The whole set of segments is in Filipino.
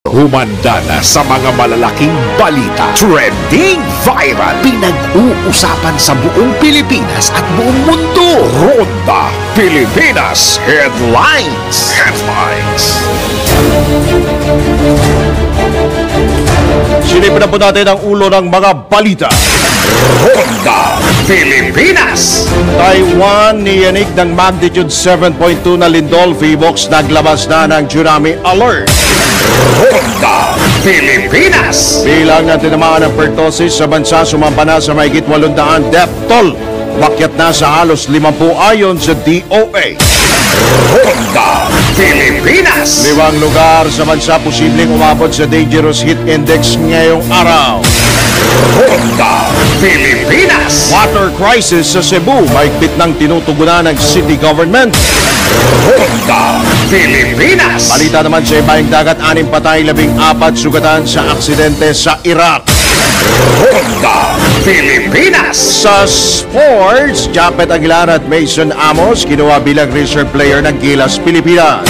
Humanda na sa mga malalaking balita. Trending viral. Pinag-uusapan sa buong Pilipinas at buong mundo. Ronda Pilipinas Headlines. Silipin na po natin ang ulo ng mga balita. Ronda Pilipinas. Taiwan niyanig ng magnitude 7.2 na lindol. VBOX naglabas na ng tsunami alert. Ronda Pilipinas. Bilang na tinamaan ng pertussis sa bansa sumampa na sa mahigit 800 death toll. Umakyat na sa halos 50 ayon sa DOA. Ronda Pilipinas. 5 lugar sa bansa posibleng umabot sa dangerous heat index ngayong araw. Ronda Pilipinas. Water crisis sa Cebu, mahigpit ng tinutugunan ng city government. Ronda Pilipinas. Balita naman sa ibayang dagat, 6 patay, 14 sugatan sa aksidente sa Iraq. Ronda Pilipinas. Sa sports, Japet Aguilar at Mason Amos kinuha bilang reserve player ng Gilas Pilipinas.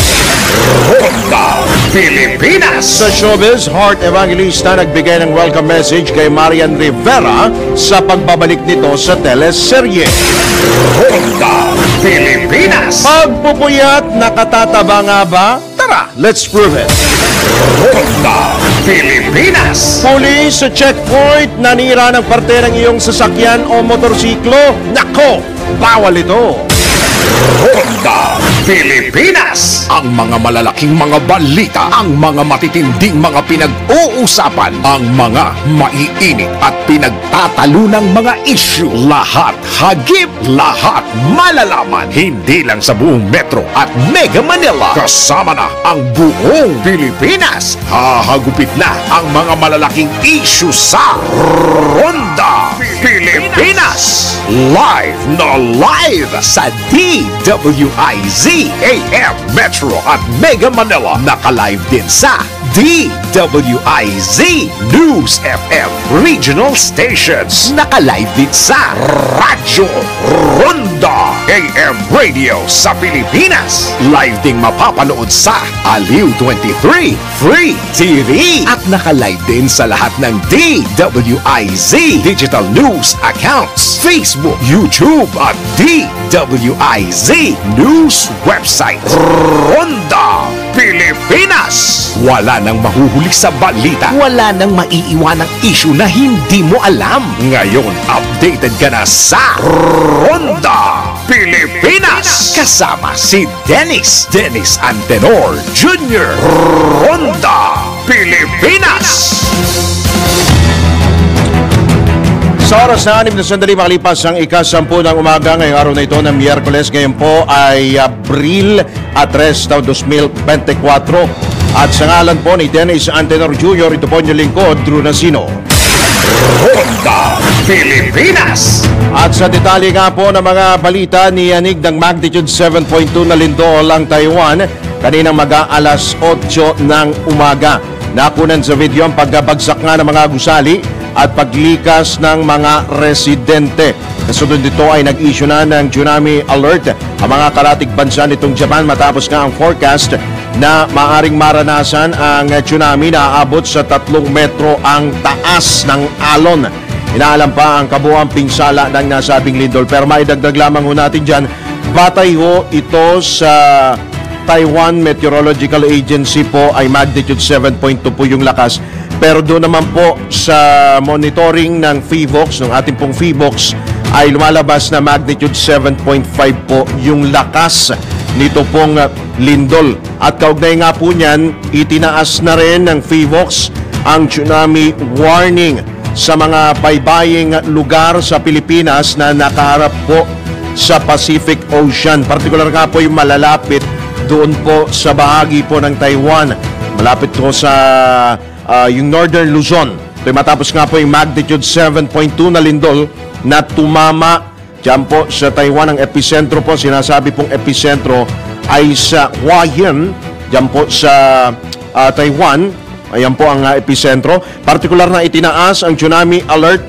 Ronda Pilipinas. Sa showbiz, Heart Evangelista nagbigay ng welcome message kay Marian Rivera sa pagbabalik nito sa teleserye. Ronda Pilipinas. Pagpupuyat, nakatataba nga ba? Tara, let's prove it. Ronda Pilipinas. Police sa checkpoint, nanira ng parte ng iyong sasakyan o motorsiklo. Nako, bawal ito. Ronda Pilipinas. Ang mga malalaking mga balita, ang mga matitinding mga pinag-uusapan, ang mga maiinit at pinagtatalunang mga issue. Lahat hagip, lahat malalaman. Hindi lang sa buong Metro at Mega Manila. Kasama na ang buong Pilipinas. Hahagupit na ang mga malalaking issue sa Ronda Pilipinas. Live na live sa DWIZ AM Metro at Mega Manila. Naka-live din sa DWIZ News FM Regional Stations. Naka-live din sa Radyo Ronda AM Radio sa Pilipinas. Live ding mapapanood sa Aliw 23 Free TV. At naka-live din sa lahat ng DWIZ Digital News accounts, Facebook, YouTube at DWIZ News website. Ronda Pilipinas. Wala nang mahuhuli sa balita. Wala nang maiiwanang issue na hindi mo alam. Ngayon, updated ka na sa Ronda Pilipinas. Kasama si Dennis Antenor Jr. Ronda Pilipinas. Sa oras na 6 na sandali makalipas ang ika-10 ng umaga ngayong araw na ito ng Miyerkules. Ngayon po ay Abril 3, taon 2024. At sa ngalan po ni Dennis Antenor Jr., ito po yung lingkod, Drew Nasino. Ronda Pilipinas. At sa detalye nga po ng mga balita, niyanig ng magnitude 7.2 na lindol ang Taiwan kaninang mag-aalas 8 ng umaga. Nakunan sa video ang pagbagsak nga ng mga gusali at paglikas ng mga residente. Kasunod dito ay nag-issue na ng tsunami alert ang mga karatig bansa nitong Japan matapos nga ang forecast na maaring maranasan ang tsunami na aabot sa 3 metro ang taas ng alon. Inaalam pa ang kabuuang pinsala ng nasabing lindol. Pero maidagdag lamang ho natin dyan, batay ho ito sa Taiwan Meteorological Agency po ay magnitude 7.2 po yung lakas. Pero doon naman po sa monitoring ng VBOX, ng ating pong VBOX, ay lumalabas na magnitude 7.5 po yung lakas nito pong lindol. At kaugnay nga po niyan, itinaas na rin ng VBOX ang tsunami warning sa mga baybaying lugar sa Pilipinas na nakaharap po sa Pacific Ocean. Partikular nga po yung malalapit doon po sa bahagi po ng Taiwan. Malapit po sa yung Northern Luzon. Ito matapos nga po yung magnitude 7.2 na lindol na tumama dyan po sa Taiwan. Ang epicentro po, sinasabi pong epicentro ay sa Hualien, dyan po sa Taiwan. Ayan po ang epicentro. Partikular na itinaas ang tsunami alert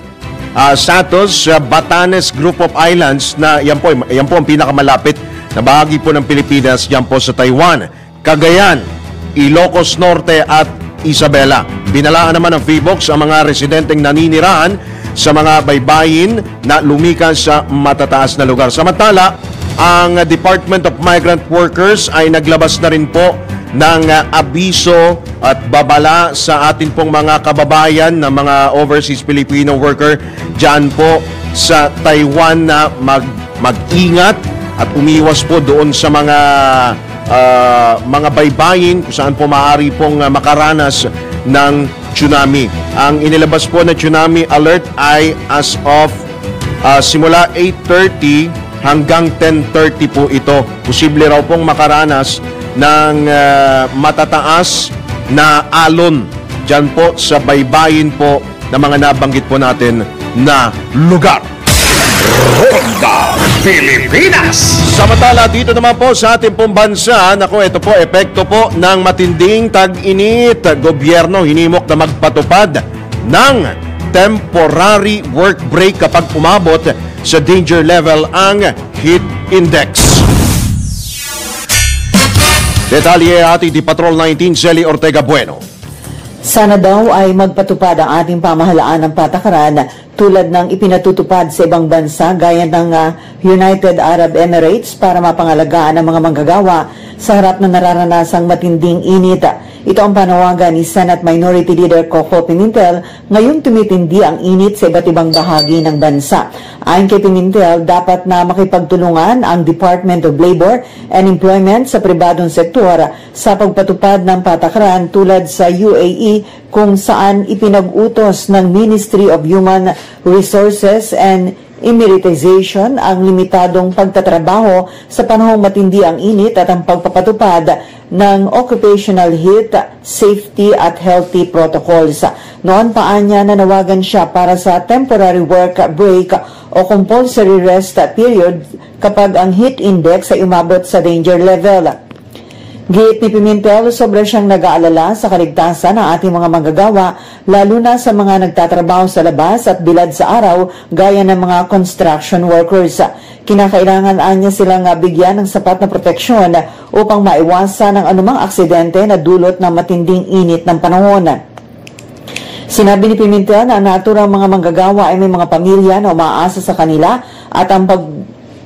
status sa Batanes Group of Islands na yan po ang pinakamalapit na bahagi po ng Pilipinas dyan po sa Taiwan. Cagayan, Ilocos Norte at Isabela. Binalaan naman ng PHIVOLCS ang mga residenteng naninirahan sa mga baybayin na lumikas sa matataas na lugar. Samantala, ang Department of Migrant Workers ay naglabas na rin po ng abiso at babala sa atin pong mga kababayan na mga overseas Filipino worker dyan po sa Taiwan na mag-ingat at umiwas po doon sa mga baybayin kung saan po maaari pong makaranas ng tsunami. Ang inilabas po na tsunami alert ay as of simula 8:30 hanggang 10:30 po ito. Posible raw pong makaranas ng matataas na alon dyan po sa baybayin po na mga nabanggit po natin na lugar. Ronda Pilipinas. Samantala dito naman po sa ating pong bansa, ito po, epekto po ng matinding tag-init. Gobyerno hinimok na magpatupad ng temporary work break kapag umabot sa danger level ang heat index. Detalye ating di Patrol 19, Sally Ortega Bueno. Sana daw ay magpatupad ang ating pamahalaan ng patakaran tulad ng ipinatutupad sa ibang bansa gaya ng United Arab Emirates para mapangalagaan ang mga manggagawa sa harap ng nararanasang matinding init. Ito ang panawagan ni Senate Minority Leader Coco Pimentel ngayong tumitindi ang init sa iba't ibang bahagi ng bansa. Ayon kay Pimentel, dapat na makipagtulungan ang Department of Labor and Employment sa pribadong sektor sa pagpatupad ng patakaran tulad sa UAE kung saan ipinag-utos ng Ministry of Human Resources and Emiratization ang limitadong pagtatrabaho sa panahong matindi ang init at ang pagpapatupad ng occupational heat, safety at healthy protocols. Noon pa niya nanawagan siya para sa temporary work break o compulsory rest period kapag ang heat index ay umabot sa danger level. Giit ni Pimentel, sobra siyang nag-aalala sa kaligtasan ng ating mga manggagawa, lalo na sa mga nagtatrabaho sa labas at bilad sa araw gaya ng mga construction workers. Kinakailangan niya silang bigyan ng sapat na proteksyon upang maiwasan ang anumang aksidente na dulot ng matinding init ng panahon. Sinabi ni Pimentel na naturang mga manggagawa ay may mga pamilya na umaasa sa kanila at ang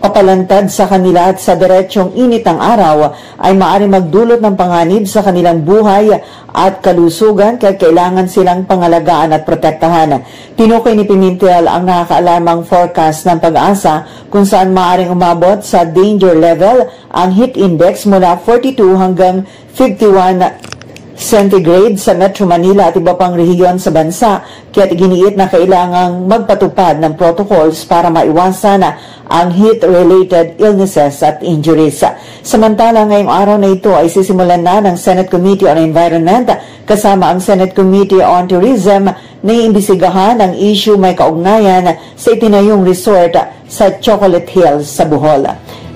papalantad sa kanila at sa diretsong init ng araw ay maaari magdulot ng panganib sa kanilang buhay at kalusugan kaya kailangan silang pangalagaan at protektahan. Tinukoy ni Pimentel ang nakakaalarmang forecast ng Pag-asa kung saan maaaring umabot sa danger level ang heat index mula 42 hanggang 51 centigrade sa Metro Manila at iba pang rehiyon sa bansa, kaya giniit na kailangang magpatupad ng protocols para maiwasan ang heat-related illnesses at injuries. Samantala, ngayong araw na ito ay sisimulan na ng Senate Committee on Environment kasama ang Senate Committee on Tourism na iimbisigahan ang issue may kaugnayan sa itinayong resort sa Chocolate Hills sa Bohol.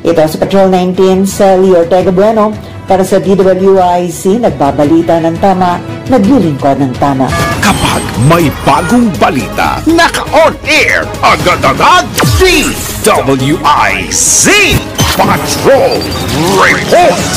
Ito sa Patrol 19, Sally Ortega Bueno. Para sa DWIC, nagbabalita ng tama, naglilingkod ng tama. Kapag may bagong balita, naka-on-air, agad-agad, DWIC Patrol Report!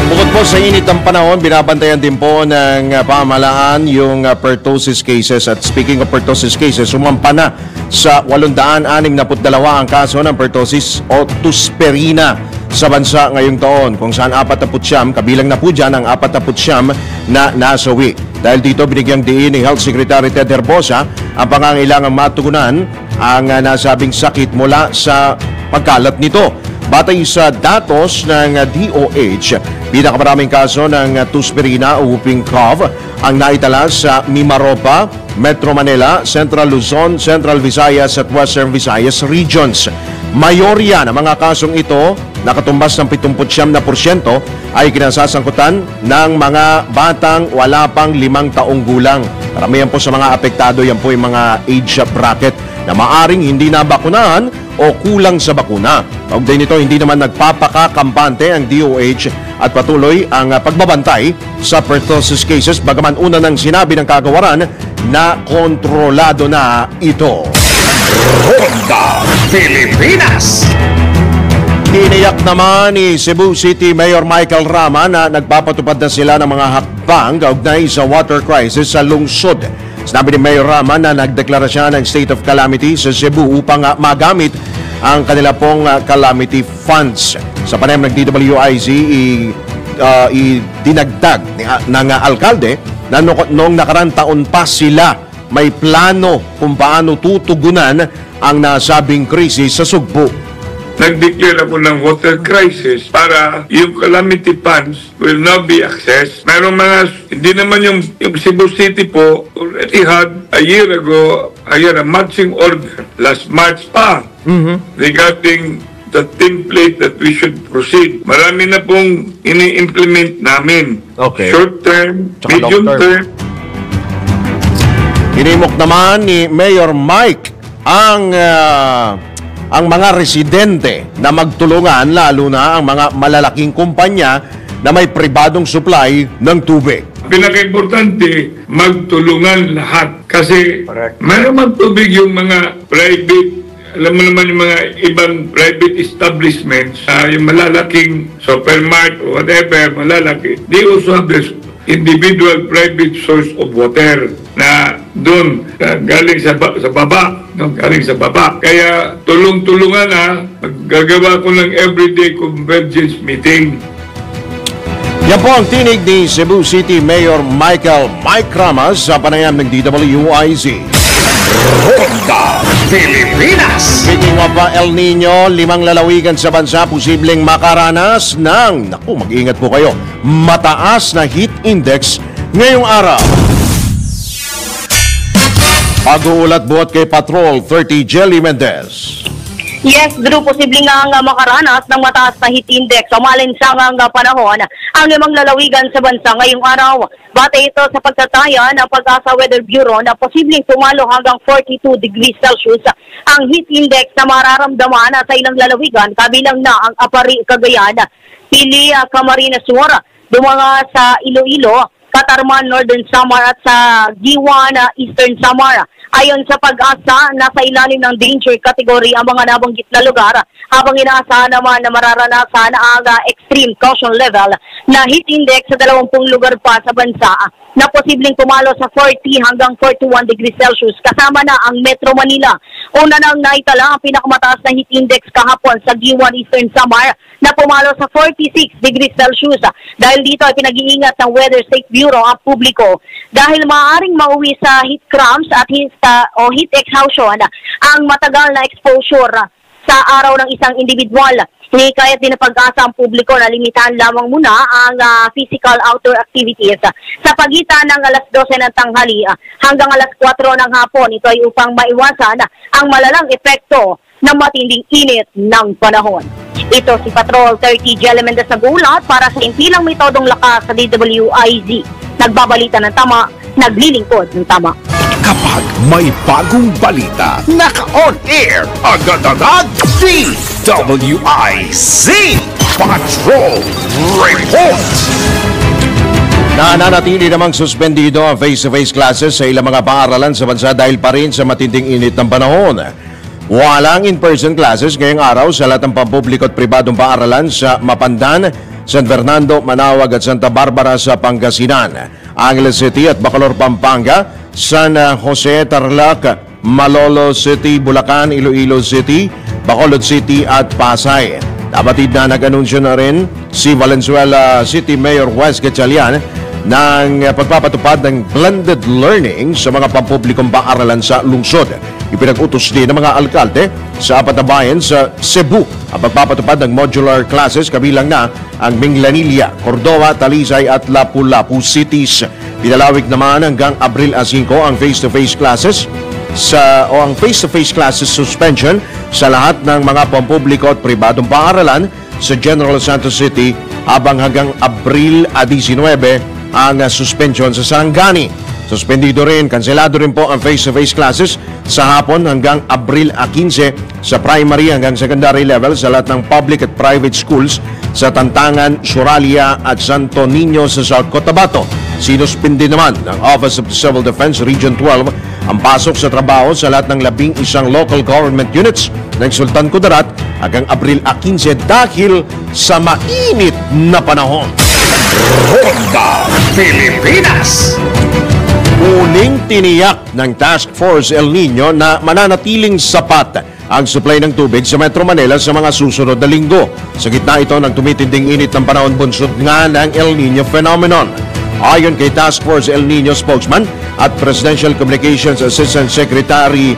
Bukod po sa init ng panahon, binabantayan din po ng pamahalaan yung pertussis cases. At speaking of pertussis cases, sumampa na sa 862 ang kaso ng pertussis o tusperina sa bansa ngayong taon, kung saan 49, kabilang na po dyan ang 49 na nasawi. Dahil dito, binigyang diin ni Health Secretary Ted Herbosa ang pangangailangang matugunan ang nasabing sakit mula sa pagkalat nito. Batay sa datos ng DOH, pinakamaraming kaso ng tusperina o whooping cough ang naitala sa Mimaropa, Metro Manila, Central Luzon, Central Visayas at Western Visayas regions. Mayorya ng mga kasong ito, nakatumbas ng 79% ay kinasasangkutan ng mga batang wala pang 5 taong gulang. Karamihan po sa mga apektado, yan po yung mga age bracket na maaring hindi nabakunahan o kulang sa bakuna. Kaugnay nito, hindi naman nagpapakakampante ang DOH at patuloy ang pagbabantay sa pertussis cases, bagaman una nang sinabi ng kagawaran na kontrolado na ito. Ronda Pilipinas. Tiniyak naman ni Cebu City Mayor Michael Rama na nagpapatupad na sila ng mga hakbang kaugnay sa water crisis sa lungsod. Sinabi ni Mayor Rama na nagdeklara siya ng state of calamity sa Cebu upang magamit ang kanila pong calamity funds. Sa panayam ng DWIZ, dinagdag ng alkalde na noong nakarang taon pa sila may plano kung paano tutugunan ang nasabing krisis sa Sugbo. Nag-declare ako ng water crisis para yung calamity funds will now be accessed. Mayroong mga, hindi naman yung Cebu City po already had a year ago, a matching order last March pa regarding the template that we should proceed. Marami na pong ini-implement namin. Okay. Short term, Tsaka medium long term. Inimok naman ni Mayor Mike ang mga residente na magtulungan, lalo na ang mga malalaking kumpanya na may pribadong supply ng tubig. Pinaka-importante, magtulungan lahat. Kasi mayroon man tubig yung mga private, alam mo naman yung mga ibang private establishments, yung malalaking supermarket or whatever, malalaki. They also have this individual private source of water na doon galing sa baba, no? Galing sa baba. Kaya tulong-tulungan gagawa ko ng everyday convergence meeting. Yan po ang tinig ni Cebu City Mayor Mike Ramas sa panayam ng DWIZ. Ronda Pilipinas. Speaking of El Nino, 5 lalawigan sa bansa posibleng makaranas ng, mag-ingat po kayo, mataas na heat index ngayong araw. Pag-uulat buhat kay Patrol 30 Jelly Mendez. Yes, Drew, posibleng nga makaranas ng mataas na heat index o malinsangang panahon ang 5 lalawigan sa bansa ngayong araw. Bate ito sa pagtataya ng Pag-asa Weather Bureau na posibleng tumalo hanggang 42 degrees Celsius ang heat index na mararamdaman sa ilang lalawigan, kabilang na ang Apari, Cagayan, Pili, Camarines Sur, dumanga sa Iloilo, Catarman, Northern Samar at sa Giwan, Eastern Samar. Ayon sa Pag-asa, nasa ilalim ng danger category ang mga nabanggit na lugar, habang inaasahan naman na mararanasan ang extreme caution level na heat index sa 20 lugar pa sa bansa na posibleng pumalo sa 40 hanggang 41 degrees Celsius, kasama na ang Metro Manila. Una nang naitala ang pinakamataas na heat index kahapon sa Giwan, Eastern Samar na pumalo sa 46 degrees Celsius. Dahil dito ay pinag-iingat ng Weather State Bureau ang publiko dahil maaaring mauwi sa heat cramps at heat exhaustion ang matagal na exposure sa araw ng isang individual. Hinikayat din ng Pag-asa ang publiko na limitahan lamang muna ang physical outdoor activities sa pagitan ng alas 12 ng tanghali hanggang alas 4 ng hapon. Ito ay upang maiwasan ang malalang epekto ng matinding init ng panahon. Ito si Patrol 30 Jelly Mendez nag-uulat para sa impilang metodong lakas sa DWIZ. Nagbabalita ng tama, naglilingkod ng tama. Kapag may bagong balita, naka-on air, agad-agad, DWIZ Patrol Report. Nananatili namang suspendido ang face-to-face classes sa ilang mga paaralan sa bansa dahil pa rin sa matinding init ng panahon. Walang in-person classes ngayong araw sa lahat ng pampubliko at pribadong paaralan sa Mapandan, San Fernando, Manawag at Santa Barbara sa Pangasinan, Angeles City at Bacolor, Pampanga, San Jose, Tarlac, Malolo City, Bulacan, Iloilo City, Bacolod City at Pasay. Nabatid na nag-anunsyo na rin si Valenzuela City Mayor Wes Gatchalian ng pagpapatupad ng blended learning sa mga pampublikong paaralan sa lungsod. Ipinag-utos din ng mga alkalde sa 4 na bayan sa Cebu ang pagpapatupad ng modular classes, kabilang na ang Minglanilla, Cordova, Talisay at Lapu-Lapu cities. Pinalawig naman hanggang Abril 5 ang face-to-face classes ang face-to-face classes suspension sa lahat ng mga pampubliko at pribadong paaralan sa General Santos City, habang hanggang Abril 19 ang suspension sa Sarangani. Suspendido rin, kanselado rin po ang face-to-face classes sa hapon hanggang Abril 15 sa primary hanggang secondary level sa lahat ng public at private schools sa Tantangan, Suralia at Santo Niño sa South Cotabato. Sinuspindi naman ng Office of the Civil Defense Region 12 ang pasok sa trabaho sa lahat ng 11 local government units ng Sultan Kudarat hanggang Abril 15 dahil sa mainit na panahon. Ronda Pilipinas. Muling tiniyak ng Task Force El Nino na mananatiling sapat ang supply ng tubig sa Metro Manila sa mga susunod na linggo. Sa gitna ito ng tumitinding init ng panahon, bunsod nga ng El Nino phenomenon. Ayon kay Task Force El Nino spokesman at Presidential Communications Assistant Secretary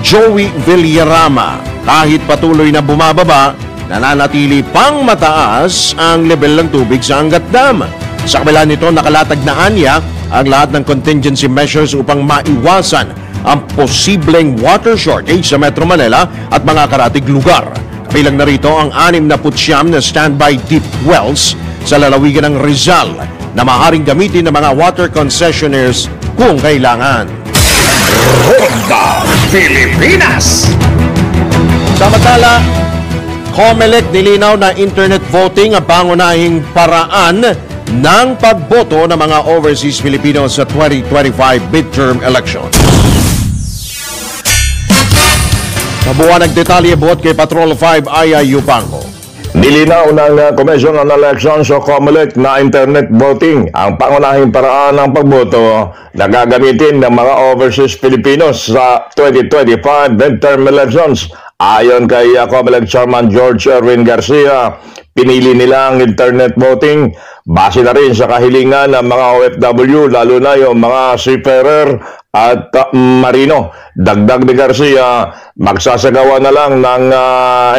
Joey Villarama, kahit patuloy na bumababa, nananatili pang mataas ang level ng tubig sa Angat Dam. Sa kabila nito, nakalatag na anya ang lahat ng contingency measures upang maiwasan ang posibleng water shortage sa Metro Manila at mga karatig lugar. Kabilang na rito ang 69 na standby deep wells sa lalawigan ng Rizal na maaaring gamitin ng mga water concessionaires kung kailangan. Ronda Pilipinas. Samantala, COMELEC nilinaw na internet voting ang pangunahing paraan ng pagboto ng mga overseas Filipinos sa 2025 midterm election. Mabuha nagdetalye buhat kay Patrol 5 Aya Yupango. Nilinaw ng Commission on Elections o COMELEC na internet voting ang pangunahing paraan ng pagboto na gagamitin ng mga overseas Filipinos sa 2025 midterm elections. Ayon kay COMELEC Chairman George Erwin Garcia, pinili nila ang internet voting base na rin sa kahilingan ng mga OFW, lalo na yung mga seafarer at marino. Dagdag ni Garcia, magsasagawa na lang ng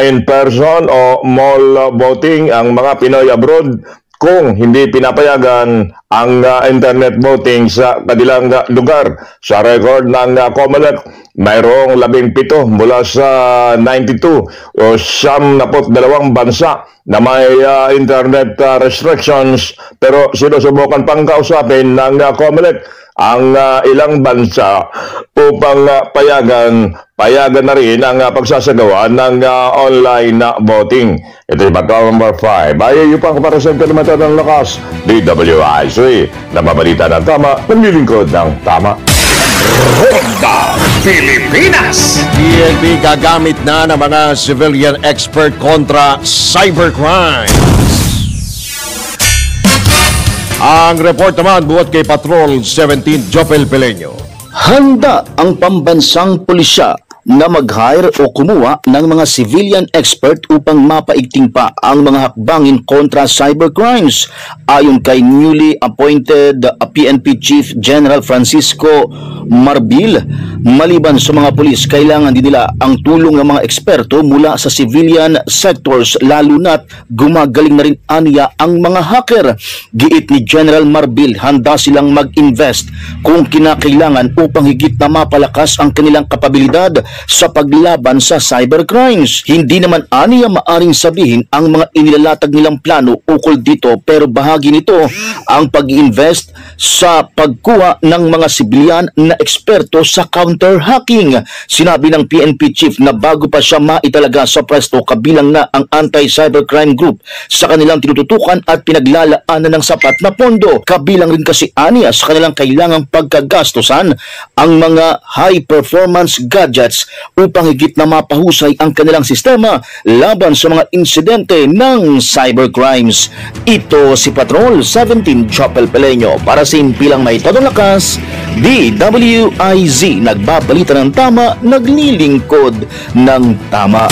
in-person o mall voting ang mga Pinoy abroad kung hindi pinapayagan ang internet voting sa kanilang lugar. Sa record ng COMELEC, mayroong 17 mula sa 92 o 72 bansa na may internet restrictions, pero sinusubukan pang kausapin ng COMELEC ang ilang bansa upang payagan na rin ang pagsasagawa ng online voting. Ito yung Bato number 5. Ay, yung pang kaparasan ka naman ng lakas, DWIC, na mabalita ng tama, naglilingkod ng tama. Ronda Pilipinas. PNP gagamit na ng mga civilian expert kontra cybercrime. Ang report naman buhat kay Patrol 17 Jopel Peleño. Handa ang pambansang pulisya na mag-hire o kumuha ng mga civilian expert upang mapaigting pa ang mga hakbangin kontra cybercrimes. Ayon kay newly appointed PNP Chief General Francisco Marbil, maliban sa mga pulis, kailangan din nila ang tulong ng mga eksperto mula sa civilian sectors, lalo na't gumagaling na rin aniya ang mga hacker. Giit ni General Marbil, handa silang mag-invest kung kinakailangan upang higit na mapalakas ang kanilang kapabilidad sa paglaban sa cybercrimes. Hindi naman aniya maaring sabihin ang mga inilalatag nilang plano ukol dito, pero bahagi nito ang pag-invest sa pagkuha ng mga sibilyan na eksperto sa counter-hacking. Sinabi ng PNP Chief na bago pa siya maitalaga sa pwesto, kabilang na ang Anti-Cybercrime Group sa kanilang tinututukan at pinaglalaanan ng sapat na pondo. Kabilang rin kasi aniya sa kanilang kailangang pagkagastusan ang mga high-performance gadgets upang higit na mapahusay ang kanilang sistema laban sa mga insidente ng cybercrimes. Ito si Patrol 17 Chopel Peleño para sa impilang may todong lakas, DWIZ, nagbabalita ng tama, naglilingkod ng tama.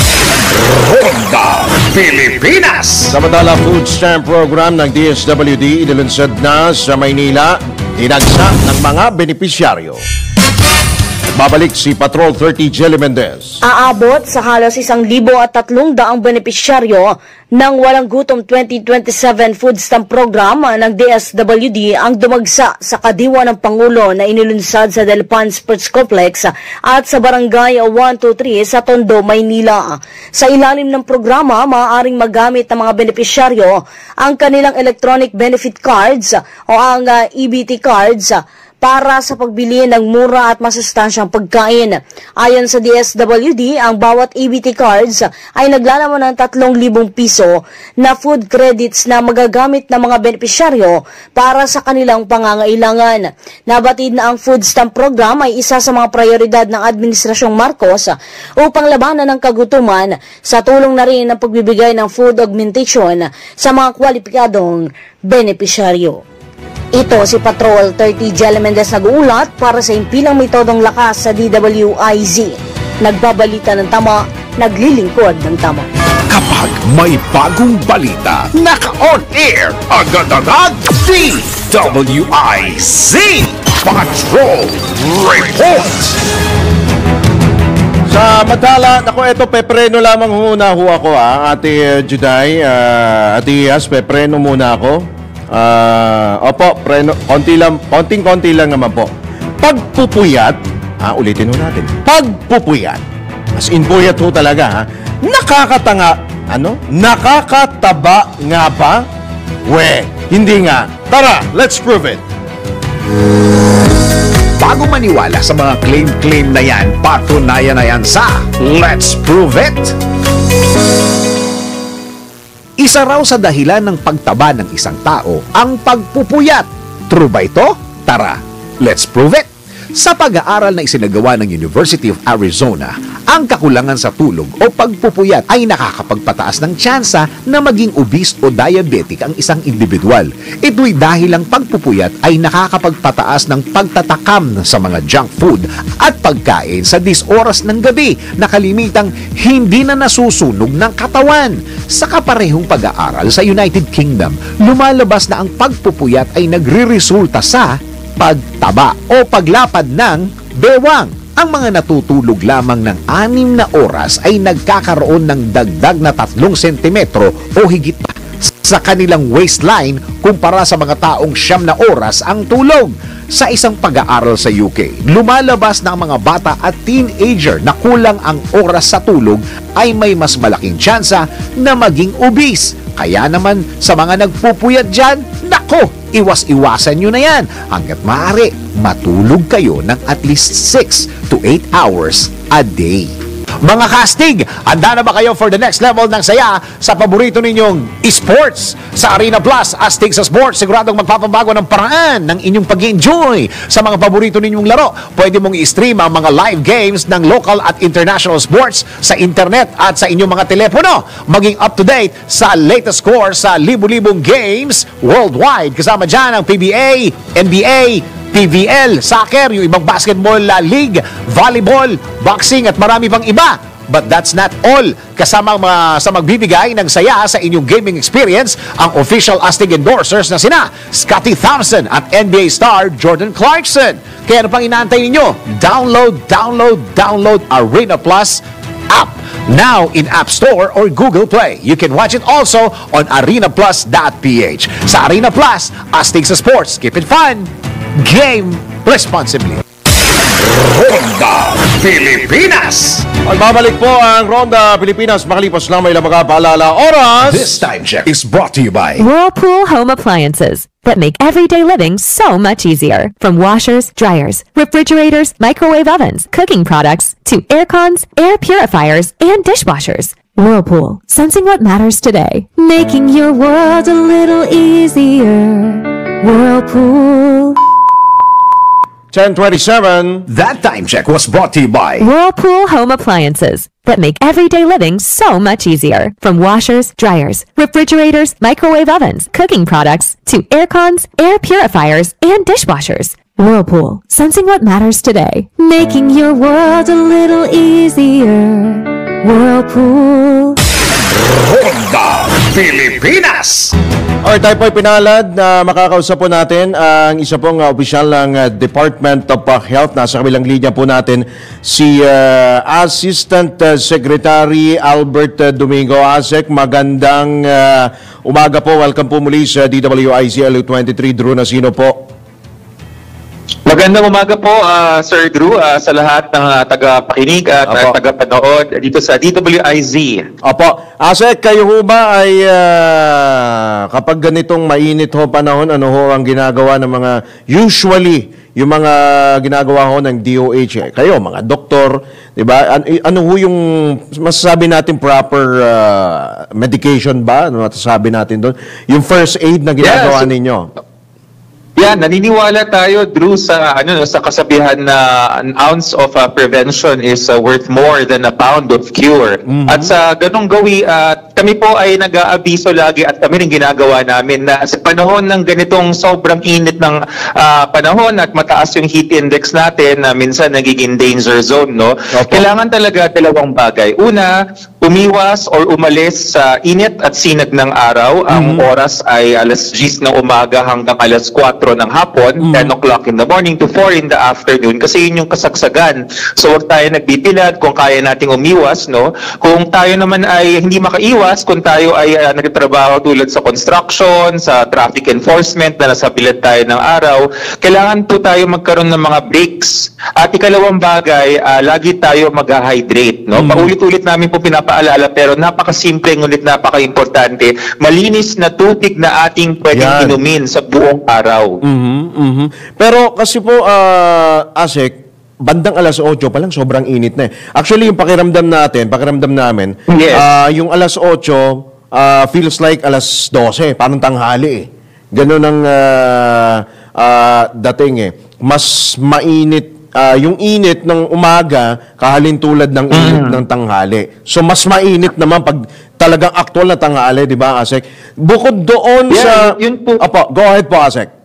Ronda Pilipinas. Samantala, food stamp program ng DSWD inilunsad na sa Maynila, tinagsa ng mga benepisyaryo. Babalik si Patrol 30 Jelly Mendez. Aabot sa halos 1,300 benepisyaryo ng Walang Gutom 2027 Food Stamp Program ng DSWD ang dumagsa sa kadiwa ng Pangulo na inilunsad sa Delpan Sports Complex at sa Barangay 123 sa Tondo, Maynila. Sa ilalim ng programa, maaaring magamit ng mga benepisyaryo ang kanilang electronic benefit cards o ang EBT cards para sa pagbili ng mura at masustansyang pagkain. Ayon sa DSWD, ang bawat EBT cards ay naglalaman ng 3,000 piso na food credits na magagamit ng mga benepisyaryo para sa kanilang pangangailangan. Nabatid na ang food stamp program ay isa sa mga prioridad ng Administrasyong Marcos upang labanan ng kagutuman, sa tulong na rin ng pagbibigay ng food augmentation sa mga kwalipikadong benepisyaryo. Ito si Patrol 30 Jelly Mendez nag-uulat para sa impilang may todong lakas sa DWIZ. Nagbabalita ng tama, naglilingkod ng tama. Kapag may bagong balita, naka-on air, agad-agad, DWIZ Patrol Report! Sa Madala, ito, pepreno lamang muna ho ako, Ate Juday, Ate Iyas, pepreno muna ako. Opo, preno, konting-konti lang naman po. Pagpupuyat, ulitin ho natin, pagpupuyat, as in puyat ho talaga, nakakataba nga ba? Hindi nga. Tara, let's prove it. Bago maniwala sa mga claim na yan, patunayan na yan sa Let's Prove It! Isa raw sa dahilan ng pagtaba ng isang tao ang pagpupuyat. True ba ito? Tara, let's prove it! Sa pag-aaral na isinagawa ng University of Arizona, ang kakulangan sa tulog o pagpupuyat ay nakakapagpataas ng tsansa na maging obese o diabetic ang isang individual. Ito'y dahil ang pagpupuyat ay nakakapagpataas ng pagtatakam sa mga junk food at pagkain sa 10 oras ng gabi na kalimitang hindi na nasusunog ng katawan. Sa kaparehong pag-aaral sa United Kingdom, lumalabas na ang pagpupuyat ay nagre-resulta sa pagtaba o paglapad ng bewang. Ang mga natutulog lamang ng 6 na oras ay nagkakaroon ng dagdag na 3 sentimetro o higit pa sa kanilang waistline kumpara sa mga taong 9 na oras ang tulog. Sa isang pag-aaral sa UK, lumalabas na ang mga bata at teenager na kulang ang oras sa tulog ay may mas malaking tsansa na maging obese. Kaya naman sa mga nagpupuyat dyan, nako, iwas-iwasan nyo na yan. Hanggat maaari, matulog kayo ng at least 6 to 8 hours a day. Mga kastig, handa na ba kayo for the next level ng saya sa paborito ninyong esports? Sa Arena Plus, astig sa sports, siguradong magpapabago ng paraan ng inyong pag-enjoy sa mga paborito ninyong laro. Pwede mong i-stream ang mga live games ng local at international sports sa internet at sa inyong mga telepono. Maging up-to-date sa latest score sa libu-libong games worldwide. Kasama dyan ang PBA, NBA, PVL, soccer, yung ibang basketball league, volleyball, boxing at marami pang iba. But that's not all. Kasama sa magbibigay ng saya sa inyong gaming experience, ang official astig endorsers na sina Scottie Thompson at NBA star Jordan Clarkson. Kaya ano pang inaantay ninyo? Download Arena Plus app now in App Store or Google Play. You can watch it also on arenaplus.ph. Sa Arena Plus, astig sa sports. Keep it fun. Game responsibly. Ronda Pilipinas. Magbabalik po ang Ronda Pilipinas makalipas lang may ilang mga paalala oras. This time check is brought to you by Whirlpool Home Appliances that make everyday living so much easier. From washers, dryers, refrigerators, microwave ovens, cooking products, to air cons, air purifiers, and dishwashers. Whirlpool, sensing what matters today. Making your world a little easier. Whirlpool. 10:27. That time check was brought to you by Whirlpool Home Appliances that make everyday living so much easier. From washers, dryers, refrigerators, microwave ovens, cooking products, to air cons, air purifiers, and dishwashers. Whirlpool, sensing what matters today. Making your world a little easier. Whirlpool. Ronda Pilipinas. Alright, tayo po ay pinalad na makakausap po natin ang isa pong opisyal ng Department of Health. Nasa kabilang linya po natin si Assistant Secretary Albert Domingo. Asek, magandang umaga po. Welcome po muli sa DWIZ LU23. Drew Nasino po. Magandang umaga po, Sir Drew, sa lahat ng tagapakinig at tagapanood dito sa DWIZ. Opo. Asek, kayo ho ba ay kapag ganitong mainit ho panahon, ano ho ang ginagawa ng mga usually yung mga ginagawa ho ng DOH, kayo, mga doktor, di ba? Ano ho yung masasabi natin proper medication ba? Ano masasabi natin doon? Yung first aid na ginagawa ninyo? Yan, naniniwala tayo, Drew, sa kasabihan na an ounce of prevention is worth more than a pound of cure. At sa ganong gawi, kami po ay nag-aabiso lagi at kami rin ginagawa namin na sa panahon ng ganitong sobrang init ng panahon at mataas yung heat index natin na minsan nagiging danger zone, no? Okay. Kailangan talaga dalawang bagay. Una, umiwas or umalis sa init at sinag ng araw. Ang oras ay alas 10 ng umaga hanggang alas 4 ng hapon, 10 o'clock in the morning to 4 in the afternoon, kasi yun yung kasagsagan. So huwag tayo nagbibilad kung kaya nating umiwas, no? Kung tayo naman ay hindi makaiwas, kung tayo ay nagtatrabaho tulad sa construction, sa traffic enforcement na nasa bilad tayo ng araw, kailangan po tayo magkaroon ng mga breaks. At ikalawang bagay, lagi tayo mag-hydrate, no? Paulit-ulit namin po pinapaalala, pero napakasimple ngunit napaka-importante, malinis na tubig na ating pwedeng inumin sa buong araw. Pero kasi po, Asek, bandang alas 8 pa lang, sobrang init na eh. Actually, yung pakiramdam namin, yung alas 8, feels like alas 12, parang tanghali eh. Ganun ang dating eh. Mas mainit, yung init ng umaga, kahalintulad ng init ng tanghali. So, mas mainit naman pag talagang aktual na tanghali, di ba, Asek? Bukod doon sa... Yun po. Apo, go ahead po, Asek.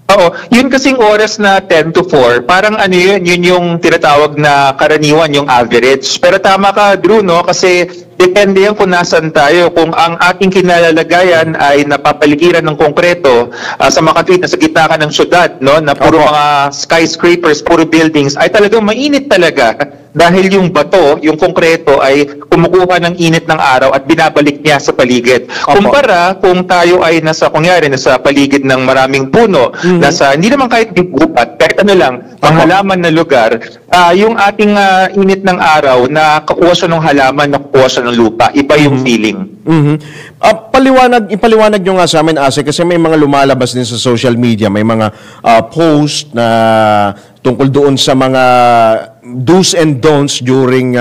Oo, yun kasing oras na 10 to 4, parang yun yung tinatawag na karaniwan, yung average. Pero tama ka, Drew, no? Kasi depende yan kung nasan tayo. Kung ang ating kinalalagayan ay napapaligiran ng konkreto, sa Makati, sa gitna ka ng syudad, no? Na puro mga skyscrapers, puro buildings, ay talagang mainit talaga. Dahil yung bato, yung konkreto ay kumukuha ng init ng araw at binabalik niya sa paligid. Kumpara, kung tayo ay nasa paligid ng maraming puno, nasa, hindi naman kahit gubat, kahit ano lang, panghalaman na lugar, yung ating init ng araw na kakuha siya ng halaman, nakukuha siya ng lupa. Iba yung feeling. Ipaliwanag nyo nga sa amin, Ase, kasi may mga lumalabas din sa social media, may mga post na tungkol doon sa mga do's and don'ts during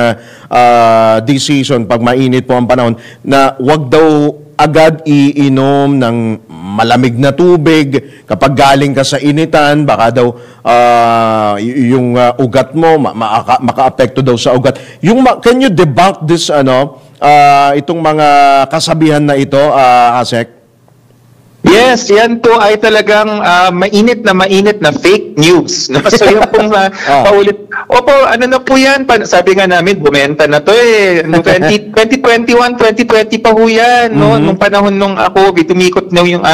this season, pag mainit po ang panahon, na wag daw agad iinom ng malamig na tubig kapag galing ka sa initan, baka daw yung ugat mo maka-apekto daw sa ugat. Can you debunk this itong mga kasabihan na ito, Asek? Yes, yan po ay talagang mainit na fake news. No? So yung pong paulit, opo, ano na po yan, sabi nga namin, bumenta na to eh. 2021, 2020 pa ho yan. No? Nung panahon nung COVID, tumikot na yung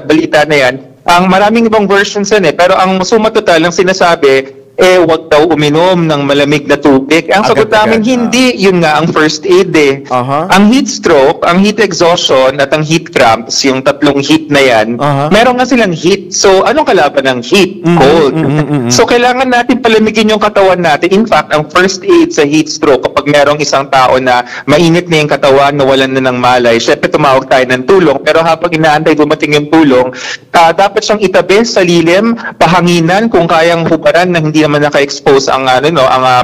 balita na yan. Ang maraming ibang versions yan eh, pero ang suma total ang sinasabi, wag daw uminom ng malamig na tubig. Ang sagot namin, hindi. Yun nga ang first aid eh. Ang heat stroke, ang heat exhaustion, at ang heat cramps, yung tatlong heat na yan, meron nga silang heat. So, anong kalaban ng heat? Cold. So, kailangan natin palamigin yung katawan natin. In fact, ang first aid sa heat stroke, kapag merong isang tao na mainit na yung katawan, nawalan na ng malay, syempre tumawag tayo ng tulong. Pero habang inaantay dumating yung tulong, dapat siyang itabi sa lilim, pahanginan, kung kayang hubaran na hindi naman naka-expose ang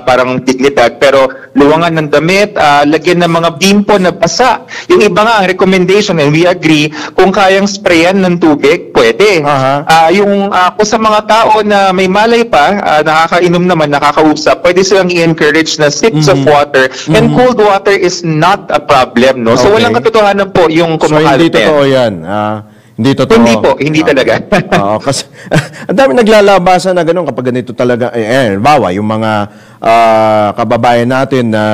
parang dignidad, pero luwangan ng damit, lagyan ng mga bimpo na basa. Yung iba nga ang recommendation, and we agree, kung kayang sprayan ng tubig, pwede. Kung sa mga tao na may malay pa, nakakainom naman, nakakausap, pwede silang i-encourage na sips of water, and cold water is not a problem, no? So walang katotohanan po yung kumakalat. So hindi totoo yan. Hindi totoo. Hindi po, hindi talaga. Kasi ang dami naglalabasan na gano'n kapag ganito talaga, bawa, yung mga kababayan natin na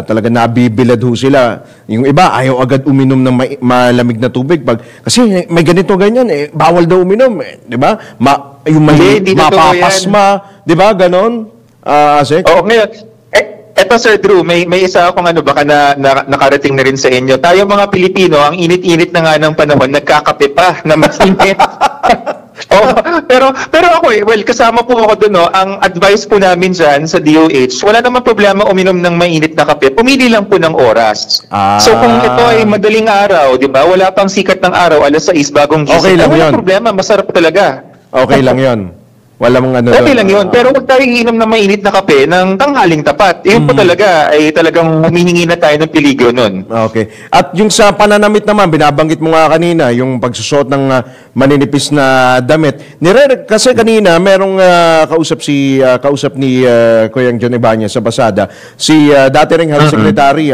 talaga nabibilad ho sila. Yung iba, ayaw agad uminom ng malamig na tubig. Kasi may ganito ganyan, bawal daw uminom. Di ba? Yung mapapasma. Di ba? Ganon, Asek? Oo, ngayon. Eto Sir Drew, may isa akong baka nakarating na rin sa inyo. Tayo mga Pilipino, ang init-init na nga ng panahon, nagkakape pa na mainit. pero ako kasama po ako doon, ang advice po namin dyan sa DOH, wala naman problema uminom ng mainit na kape. Pumili lang po ng oras. So kung ito ay madaling araw, di ba? Wala pang sikat ng araw, alas 6 bagong gising. Okay lang yun. Wala problema, masarap talaga. Okay lang yun. Walang ano okay doon. lang yun. Pero huwag tayong iinom na mainit na kape ng tanghaling tapat. Yun po talaga ay talagang humihingi na tayo ng peligro nun. Okay. At yung sa pananamit naman, binabanggit mo nga kanina, yung pagsusuot ng maninipis na damit. Kasi kanina, merong kausap ni Kuyang John Ibanez sa Basada, si dati ring Health Secretary,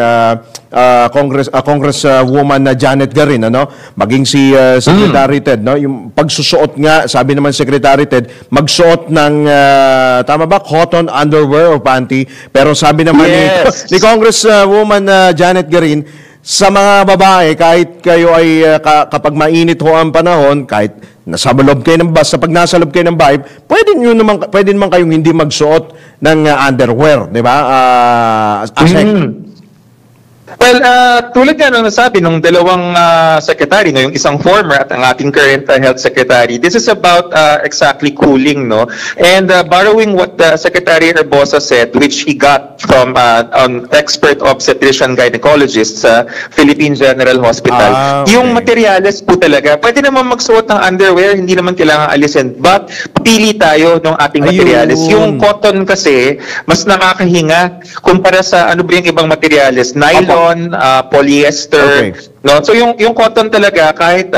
Congresswoman Janet Garin, ano? Maging si Secretary Ted, no? Yung pagsusuot nga, sabi naman Secretary Ted, magsuot ng tama ba, cotton underwear o panty, pero sabi naman ni Congresswoman Janet Garin, sa mga babae, kahit kayo ay kapag mainit ho ang panahon, kahit nasa loob kayo ng bus, pag nasa loob kayo ng bahay, pwede naman kayong hindi magsuot ng underwear, di ba? Well, tulad nga nung nasabi ng dalawang secretary, no, yung isang former at ang ating current health secretary, this is about exactly cooling, no? And borrowing what Secretary Herbosa said, which he got from an expert obstetrician gynecologist sa Philippine General Hospital. Okay. Yung materyales po talaga, pwede naman magsuot ng underwear, hindi naman kailangan alisin, but pili tayo ng ating materyales. Yung cotton kasi, mas nakakahinga kumpara sa ano ba yung ibang materyales, nylon, polyester, no? So yung cotton talaga, kahit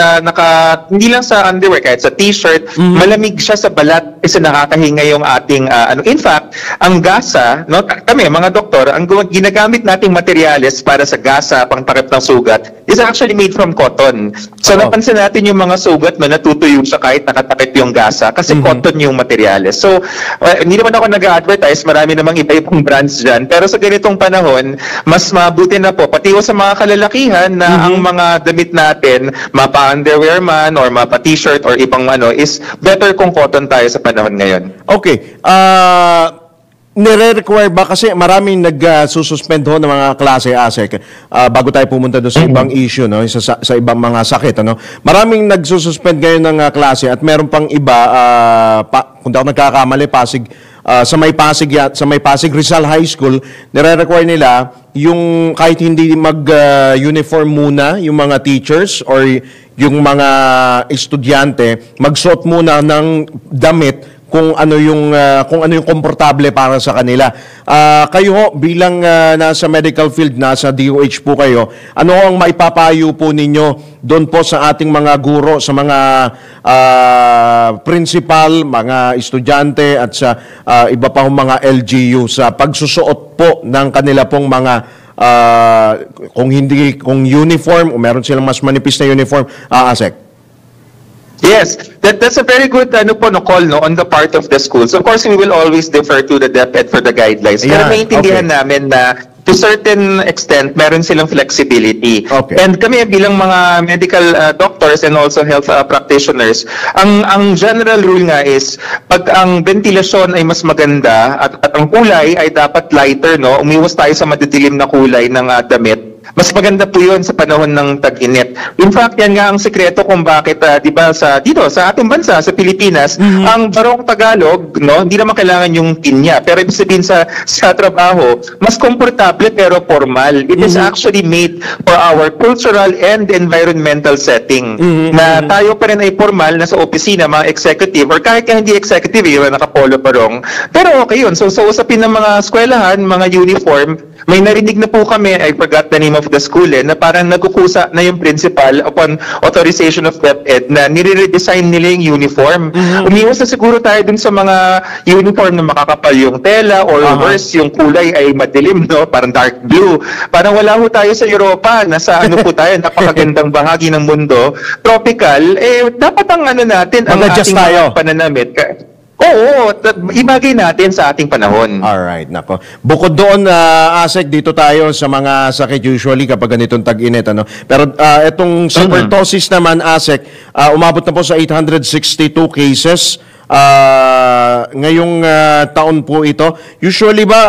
hindi lang sa underwear, kahit sa t-shirt, malamig siya sa balat kasi nakakahinga yung ating in fact, ang gasa, no, kami mga doktor, ang ginagamit nating materyales para sa gasa, pang takip ng sugat, is actually made from cotton. So napansin natin yung mga sugat na natutuyo siya kahit nakatakip yung gasa kasi cotton yung materyales. So hindi naman ako nag-advertise, marami namang iba-ibang brands dyan, pero sa ganitong panahon, mas mabuti na po, pati sa mga kalalakihan na ang mga damit natin, mapa-underwear man or mapa-t-shirt or ibang is better kung cotton tayo sa panahon ngayon. Okay. Nire-require ba, kasi maraming nagsususpend ho ng mga klase, ASEC, bago tayo pumunta doon sa ibang issue, no? sa ibang mga sakit, ano? Maraming nagsususpend ngayon ng klase at meron pang iba, kung di ako nagkakamali, sa may Pasig Rizal High School, nire-require nila yung kahit hindi mag-uniform muna yung mga teachers or yung mga estudyante, magsuot muna ng damit kung ano yung komportable para sa kanila. Kayo ho, bilang nasa medical field, nasa DOH po kayo, ano ang maipapayo po ninyo doon po sa ating mga guro, sa mga principal, mga estudyante at sa iba pa hong mga LGU sa pagsusuot po ng kanila pong mga kung uniform o meron silang mas manipis na uniform, ASEC? Yes, that's a very good call on the part of the schools. Of course, we will always defer to the DepEd for the guidelines. Pero maintindihan namin na to certain extent, meron silang flexibility. Okay. And kami bilang mga medical doctors and also health practitioners, ang general rule nga is pag ang ventilasyon ay mas maganda at ang kulay ay dapat lighter, no? Umiwas tayo sa madidilim na kulay ng damit. Mas maganda po yun sa panahon ng tag-init. In fact, yan nga ang sekreto kung bakit, di ba, dito sa ating bansa, sa Pilipinas, ang barong Tagalog, no, hindi naman kailangan yung tinya. Pero ibig sabihin sa trabaho, mas komportable pero formal. It is actually made for our cultural and environmental setting. Na tayo pa rin ay formal, nasa opisina, mga executive, or kahit hindi executive, yung nakapolo barong. Pero okay yun. So usapin ng mga eskwelahan, mga uniform, may narinig na po kami, I forgot the name of the school, na parang nagkukusa na yung principal upon authorization of DepEd na nire-redesign nila yung uniform. Umiwas na siguro tayo dun sa mga uniform na makakapal yung tela or worse, yung kulay ay madilim, no? Parang dark blue. Parang wala ho tayo sa Europa, nasa po tayo, napakagandang bahagi ng mundo, tropical, dapat ang natin, ang ating mga pananamit. Oo, ibagay natin sa ating panahon. Alright, nako. Bukod doon, ASEC, dito tayo sa mga sakit usually kapag ganitong tag-init. Ano? Pero itong sa pertussis naman, ASEC, umabot na po sa 862 cases. Ngayong taon po ito. Usually ba,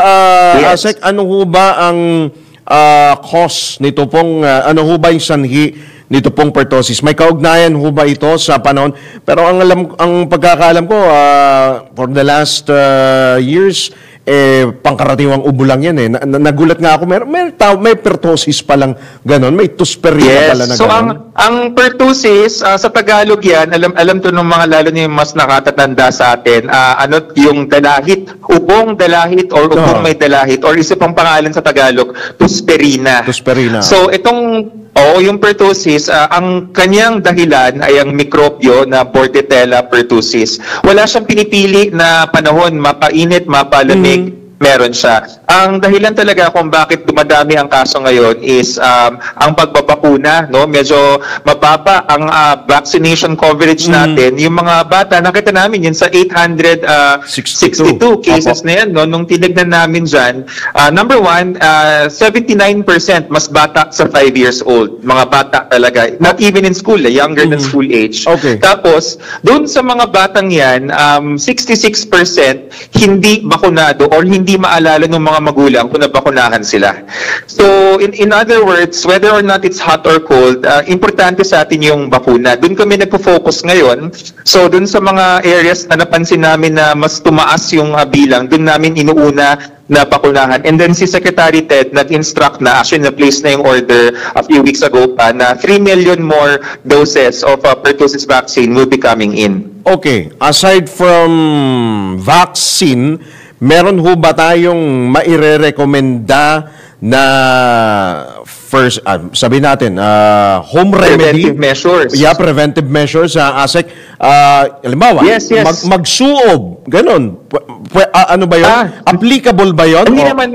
ASEC, ano ho ba ang cause nito pong, ano ho ba yung sanhi nito pong pertussis? May kaugnayan ho ba ito sa panahon? Pero ang pagkakaalam ko, for the last years, pangkaraniwang ubo lang yan nagulat nga ako, may pertussis pa lang ganon, may tusperina pala na so ganon. ang pertussis sa Tagalog yan, alam to ng mga lalo na yung mas nakatatanda sa atin, yung dalahit, ubong dalahit or ubong may dalahit or isa pang pangalan sa Tagalog, tusperina. So itong yung pertussis, ang kanyang dahilan ay ang mikrobyo na Bordetella pertussis. Wala siyang pinipili na panahon, mapainit, mapalamig, meron siya. Ang dahilan talaga kung bakit dumadami ang kaso ngayon is ang pagbabakuna, no? Medyo mababa ang vaccination coverage natin. Yung mga bata, nakita namin yun sa 862 cases na yan, no? Nung tinignan namin dyan, number one, 79% mas bata sa 5 years old. Mga bata talaga. Not even in school, younger than school age. Okay. Tapos, doon sa mga batang yan, 66% hindi bakunado or hindi maalala ng mga magulang kung nabakunahan sila. So, in other words, whether or not it's hot or cold, importante sa atin yung bakuna. Doon kami nagpo-focus ngayon. So, doon sa mga areas na napansin namin na mas tumaas yung bilang, doon namin inuuna na bakunahan. And then si Secretary Ted nag-instruct na, actually na-place na yung order a few weeks ago pa, na 3 million more doses of pertussis vaccine will be coming in. Okay, aside from vaccine, meron ho ba tayong maire-recommenda na first, sabi natin, home remedy? Preventive measures. Yeah, preventive measures. ASEC, halimbawa, yes. magsuob, ganun. Ano ba yun? Applicable ba yun? Hindi naman...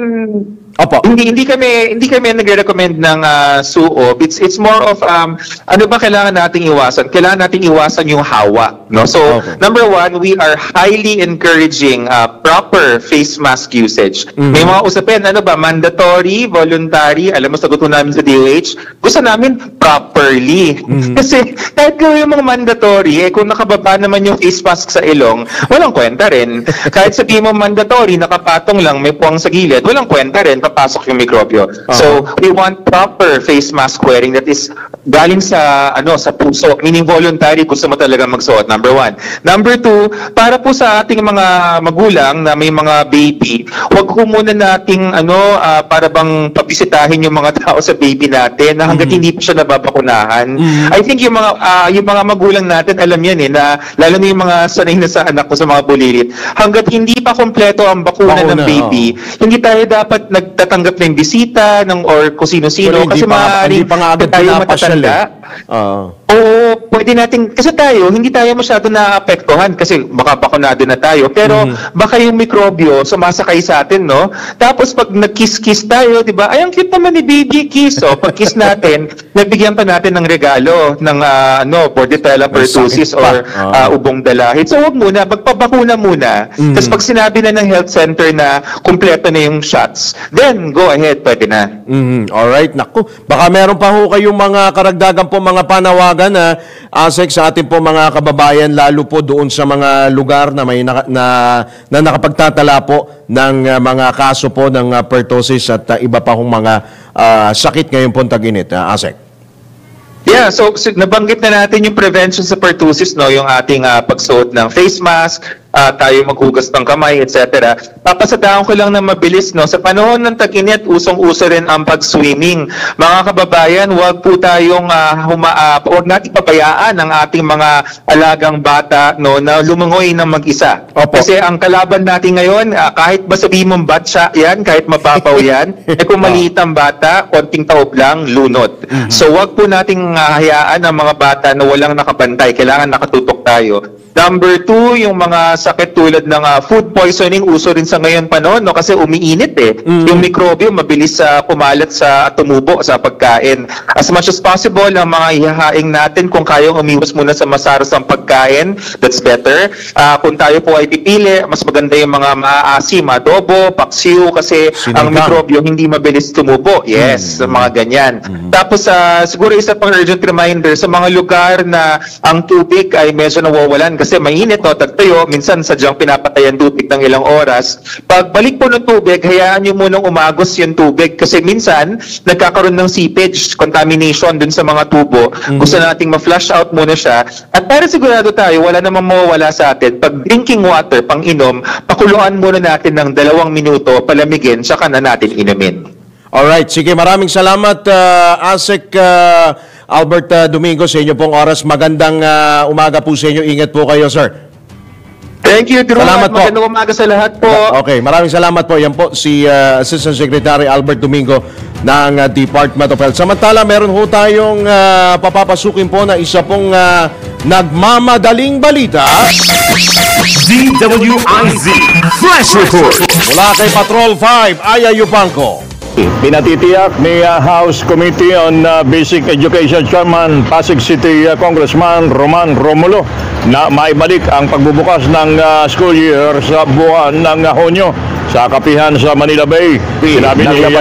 Opo. Hindi kami nagre-recommend ng suob. It's more of ano ba kailangan nating iwasan? Kailangan nating iwasan yung hawa, no? So, number one, we are highly encouraging proper face mask usage. May mga usapin, ano ba, mandatory, voluntary, alam mo sagot namin sa DOH, gusto namin properly. Kasi kahit gawin yung mga mandatory, kung nakababa naman yung face mask sa ilong, walang kwenta rin. Kahit sabihin mo mandatory, nakapatong lang, may puwang sa gilid, walang kwenta rin, papasok yung mikrobyo. So, we want proper face mask wearing that is galing sa sa puso, meaning voluntary, gusto mo talaga magsuot, number one. Number two, para po sa ating mga magulang na may mga baby, wag ko muna nating para bang pabisitahin yung mga tao sa baby natin na hangga't hindi pa siya nababakunahan. I think yung mga magulang natin, alam yan na lalo na yung mga sanay na sa anak ko sa mga bulilit, hangga't hindi pa kompleto ang bakuna ng baby, hindi tayo dapat nagtatanggap ng bisita or kung sino-sino kasi hindi pa nga agad tayo matatanda. Oo, pwede natin, kasi hindi tayo masyado naapektuhan kasi baka bakunado na tayo, pero baka yung mikrobyo sumasakay sa atin, no? Tapos pag nag-kiss-kiss tayo, di ba? Ay, ang cute naman ni baby kiss. Pag kiss natin, nabigyan pa natin ng regalo ng Bordetella pertussis or ubong dalahit. So huwag muna, magpabakuna muna. Tapos pag sinabi na ng health center na kumpleto na yung shots, then go ahead, pwede na. Alright, naku. Baka meron pa ho kayong mga karagdagan po, mga panawagan na ASEC sa ating po mga kababayan, lalo po doon sa mga lugar na may na nakapagtatala po ng mga kaso po ng pertussis at iba pa hong mga sakit ngayon po tag-init, ASEC. Yeah, so nabanggit na natin yung prevention sa pertussis, no, yung ating pagsuot ng face mask, tayo maghugas ng kamay, etc. Papasadahan ko lang na mabilis, no, sa panahon ng tag-init, usong-uso rin ang pag-swimming. Mga kababayan, huwag po tayong huwag natin pabayaan ang ating mga alagang bata, no, na lumangoy ng mag-isa. Kasi ang kalaban natin ngayon, kahit ba sabihin mong batsa yan, kahit mababaw yan, kung maliit ang bata, konting taob lang, lunod. So huwag po nating hayaan ang mga bata na walang nakabantay. Kailangan nakatutok tayo. Number two, yung mga sakit tulad ng food poisoning, uso rin sa ngayon panahon, no? Kasi umiinit Yung mikrobyo mabilis kumalat sa tumubo sa pagkain. As much as possible, ang mga ihahaing natin, kung kayang umiwas muna sa masarasang pagkain, that's better. Kung tayo po ay pipili, mas maganda yung mga maaasim, adobo, paksiw, kasi ang mikrobyo hindi mabilis tumubo. Yes, mga ganyan. Tapos, siguro isa pang urgent reminder, sa mga lugar na ang tubig ay medyo nawawalan kasi mainit, no, tagtayo, minsan minsan sadyang pinapatayan tubig ng ilang oras. Pagbalik po ng tubig, hayaan nyo munang umagos yung tubig kasi minsan nagkakaroon ng seepage, contamination dun sa mga tubo. Gusto nating ma-flush out muna siya. At para sigurado tayo, wala namang mawawala sa atin. Pag drinking water, pang inom, pakuluan muna natin ng 2 minuto, palamigin, saka na natin inumin. Alright, sige, maraming salamat ASEC Albert Domingo sa inyo pong oras. Magandang umaga po sa inyo. Ingat po kayo, sir. Thank you, Drew. Salamat po. Magandang umaga sa lahat po. Okay, maraming salamat po. Yan po si Assistant Secretary Albert Domingo ng Department of Health. Samantala, meron ho tayong papapasukin po na isa pong nagmamadaling balita. DWIZ Flash Report. Mula kay Patrol 5, Aya Yupanco. Pinatitiyak ni House Committee on Basic Education Chairman Pasig City Congressman Roman Romulo na maibalik ang pagbubukas ng school year sa buwan ng Hunyo sa kapihan sa Manila Bay. Sinabi ni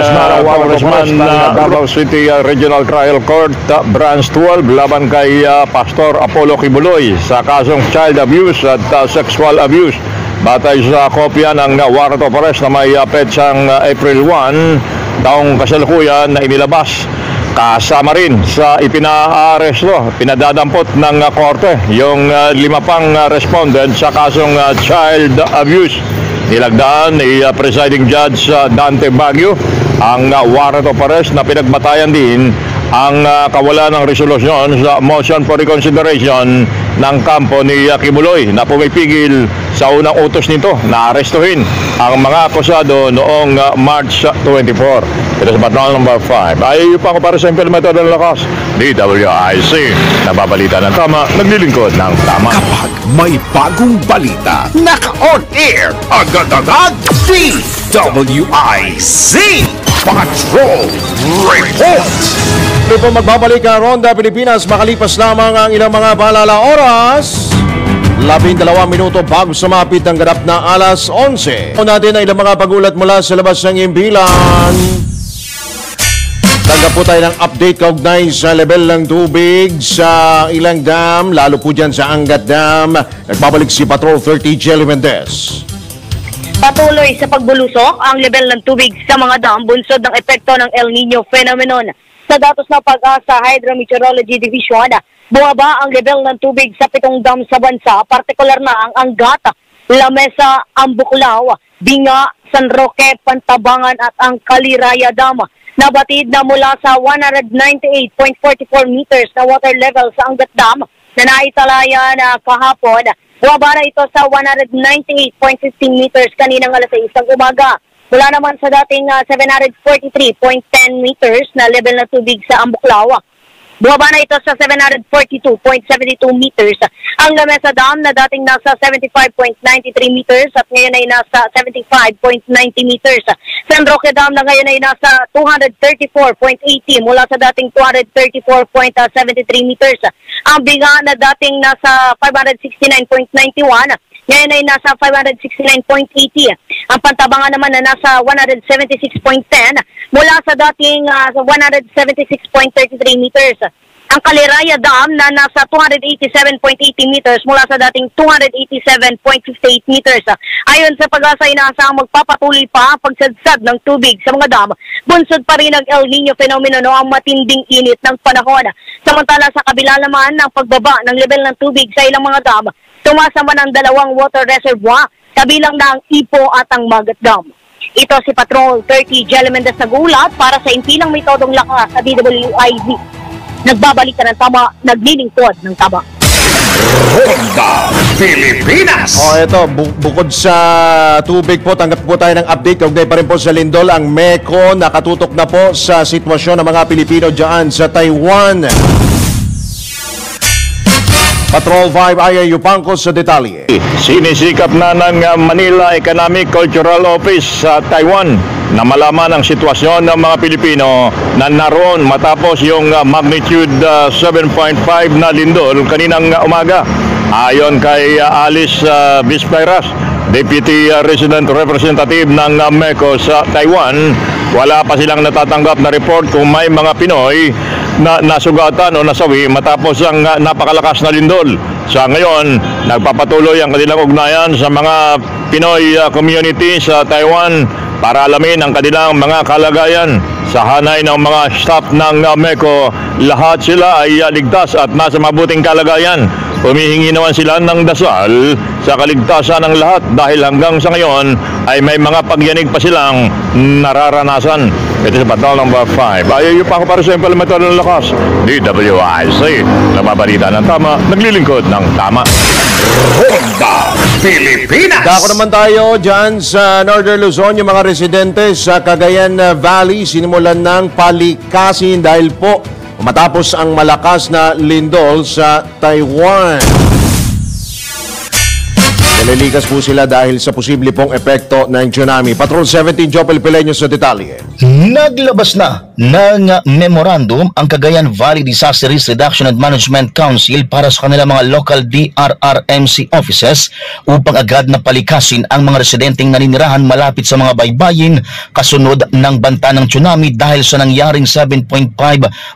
Congressman na Davao City Regional Trial Court Branch 12 laban kay Pastor Apollo Kibuloy sa kasong child abuse at sexual abuse. Batay sa kopya ng warrant of arrest na may petsang April 1, taong kasalukuyan na inilabas. Kasama rin sa ipinaaresto, pinadadampot ng korte yung 5 pang respondent sa kasong child abuse. Nilagdaan ni Presiding Judge Dante Baguio ang warrant of arrest na pinagbatayan din ang kawalan ng resolusyon sa motion for reconsideration ng kampo ni Kibuloy na pumipigil sa unang utos nito na arestuhin ang mga akusado noong March 24. Ito sa Patrol number 5. Ayaw pa ako para sa implementor ng lakas. DWIZ. Nababalita ng tama, naglilingkod ng tama. Kapag may bagong balita, naka-on air, agad-agad, DWIZ Patrol Report. Ito po magbabalik ang Ronda Pilipinas makalipas lamang ang ilang mga paalala oras. 12 minuto bago sumapit ang ganap na alas 11. Kung natin ang ilang mga pagulat mula sa labas ng impilan. Tanggap po tayo ng update kaugnay sa level ng tubig sa ilang dam, lalo po dyan sa Angat Dam. Nagbabalik si Patrol 30 Jelly Mendez. Patuloy sa pagbulusok ang level ng tubig sa mga dam bunsod ng epekto ng El Nino phenomenon. Sa datos ng Pag-asa Hydrometeorology Division, bumaba ang level ng tubig sa 7 dam sa bansa, partikular na ang Angat, Lamesa, Ambuklao, Binga, San Roque, Pantabangan at ang Kaliraya Dam. Nabatid na mula sa 198.44 meters na water level sa Angat Dam na naitalaya na kahapon. Bumaba na ito sa 198.15 meters kaninang alas 6 ng umaga. Mula naman sa dating 743.10 meters na level na tubig sa Ambuklao. Bumaba na ito sa 742.72 meters. Ang Lamesa Dam na dating nasa 75.93 meters at ngayon ay nasa 75.90 meters. San Roque Dam na ngayon ay nasa 234.80 mula sa dating 234.73 meters. Ang Binga na dating nasa 569.91 ngayon ay nasa 569.80. Ang Pantabangan naman na nasa 176.10 mula sa dating 176.33 meters. Ang Kaliraya Dam na nasa 287.80 meters mula sa dating 287.58 meters. Ayon sa Pag-asa, inaasahang magpapatuloy pa ang pagsadsad ng tubig sa mga dam. Bunsod pa rin ang El Nino phenomenon o ang matinding init ng panahon. Samantala sa kabila naman ng pagbaba ng level ng tubig sa ilang mga dam, tumasama ng 2 water reservoir, kabilang na ang Ipo at ang Magat Dam. Ito si Patrol 30 Jelly Mendez nagulat para sa impilang may todong lakas sa DWIZ. Nagbabalik ka ng tama, naglilingkod ng tama. Ronda Pilipinas. Ito, bukod sa tubig po, tanggap po tayo ng update. Kaugnay pa rin po sa lindol, ang MECO nakatutok na po sa sitwasyon ng mga Pilipino dyan sa Taiwan. Patrol 5, Aya Yupanco sa detalye. Sinisikap na ng Manila Economic Cultural Office sa Taiwan na malaman ang sitwasyon ng mga Pilipino na naroon matapos yung magnitude 7.5 na lindol kaninang umaga. Ayon kay Alice Bisperas, Deputy Resident Representative ng MECO sa Taiwan, wala pa silang natatanggap na report kung may mga Pinoy nasugatan o nasawi matapos ang napakalakas na lindol. Sa ngayon, nagpapatuloy ang kanilang ugnayan sa mga Pinoy community sa Taiwan para alamin ang kanilang mga kalagayan. Sa hanay ng mga staff ng MECO, lahat sila ay ligtas at nasa mabuting kalagayan. Humihingi naman sila ng dasal sa kaligtasan ng lahat dahil hanggang sa ngayon ay may mga pagyanig pa silang nararanasan. Ito sa Batal number 5. Ayaw pa ako para sa implementar ng lakas. DWIC, nababalita ng tama, naglilingkod ng tama. Ronda Pilipinas! Dako naman tayo dyan sa Northern Luzon. Yung mga residente sa Cagayan Valley sinimulan ng palikasin dahil po matapos ang malakas na lindol sa Taiwan. Nalilikas po sila dahil sa posible pong epekto ng tsunami. Patrol 17, Jopel Pileño sa detalye. Naglabas na ng memorandum ang Cagayan Valley Disaster Risk Reduction and Management Council para sa kanilang mga local DRRMC offices upang agad na palikasin ang mga residenteng naninirahan malapit sa mga baybayin kasunod ng banta ng tsunami dahil sa nangyaring 7.5